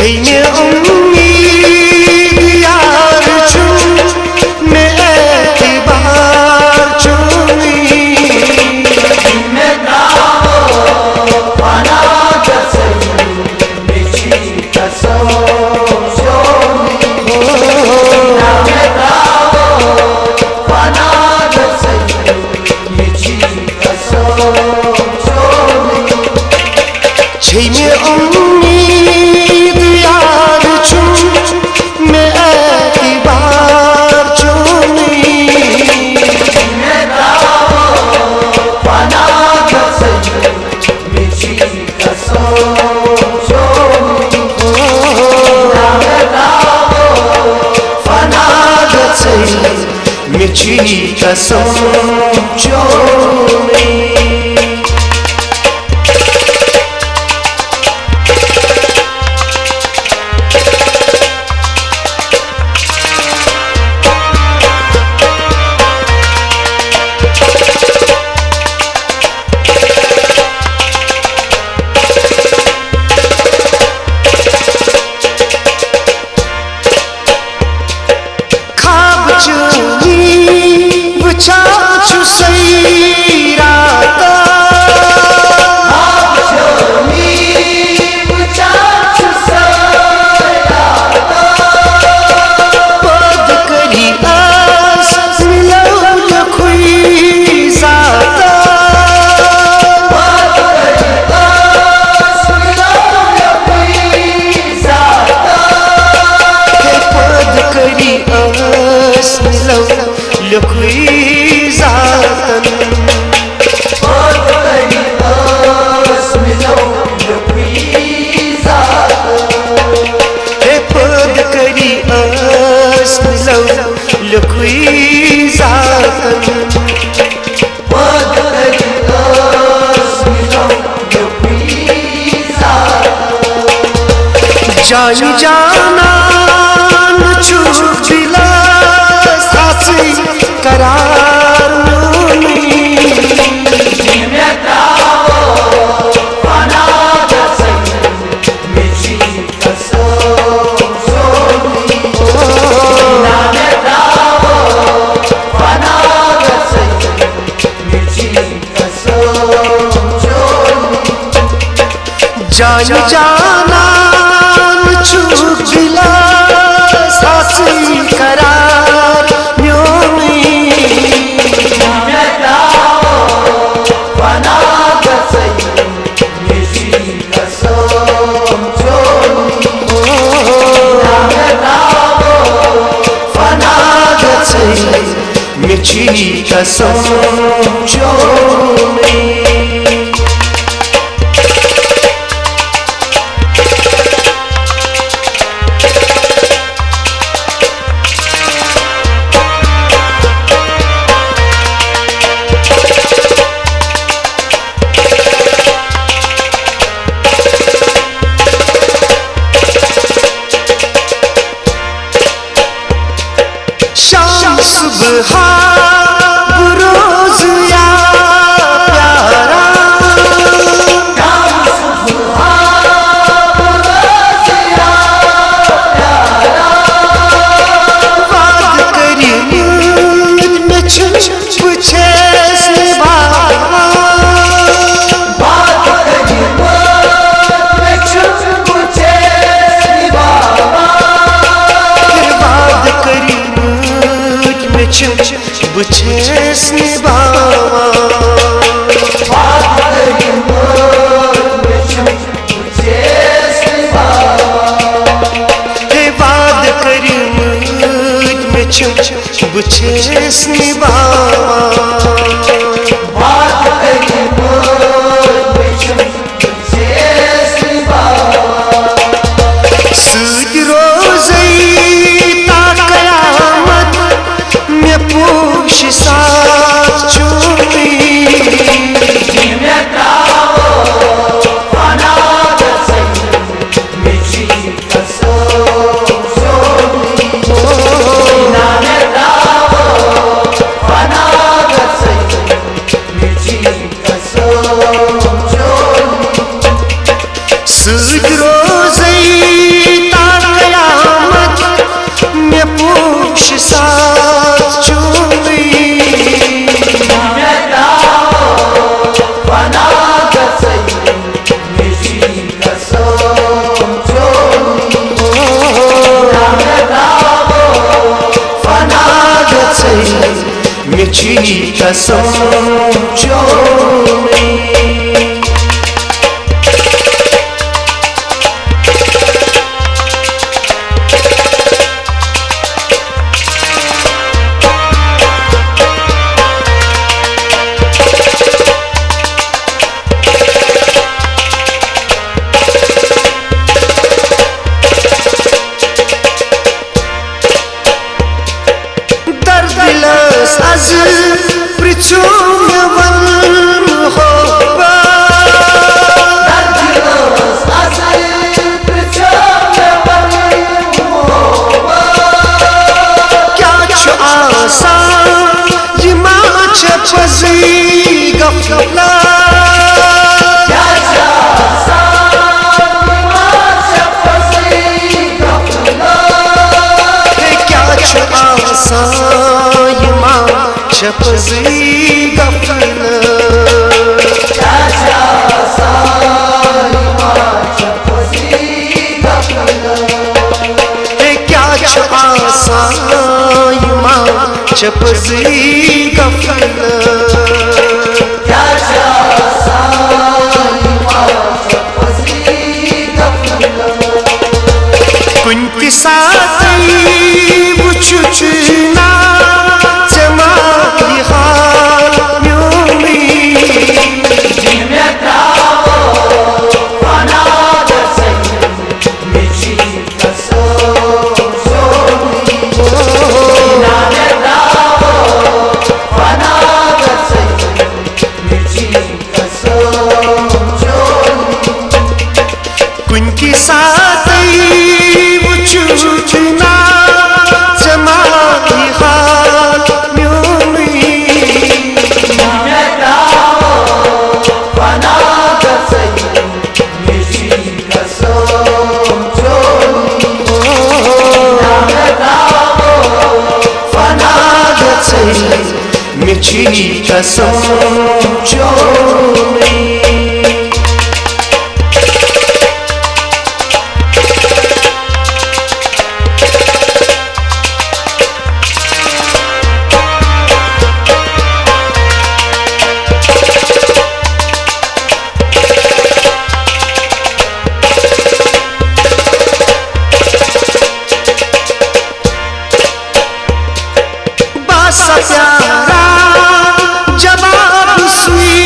छैने उम्मीद यार चुन मैं एतबार चुनी छैने उम्मीद यार चुन मैं एतबार चुनी मिठी कसम चोनी जानी जाना छूट दिला सासी करार जानी जाना छूट दिला सासी करार मिठी कसम चोनी सुबह बुरोज या प्यारा बात करी में छुप पूछे से बाबा बुझेस निभावा बात करी मुझ में छुप बुझेस निभावा सूद रोज़ी ता क़यामत में पूछ साथ चुनी कसम जो az причем вал мухаббат az причем вал мухаббат क्या छु आसान ये माच पजी गफला क्या छु आसान ये माच पजी गफला क्या छु आसान शपजी गफल क्या शपजी गफल कुन के साथ वुचुचना कुनकी साथ वुचुचना जमाली हाल म्यूमी फना मिठी कसम जो प्यारा जवाब सुई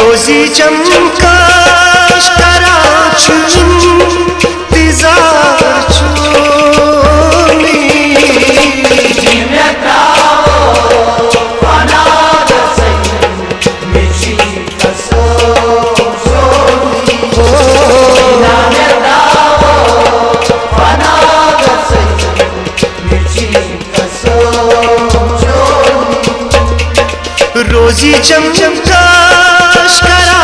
रोजी चमकाश करा रोजी चमकाश करा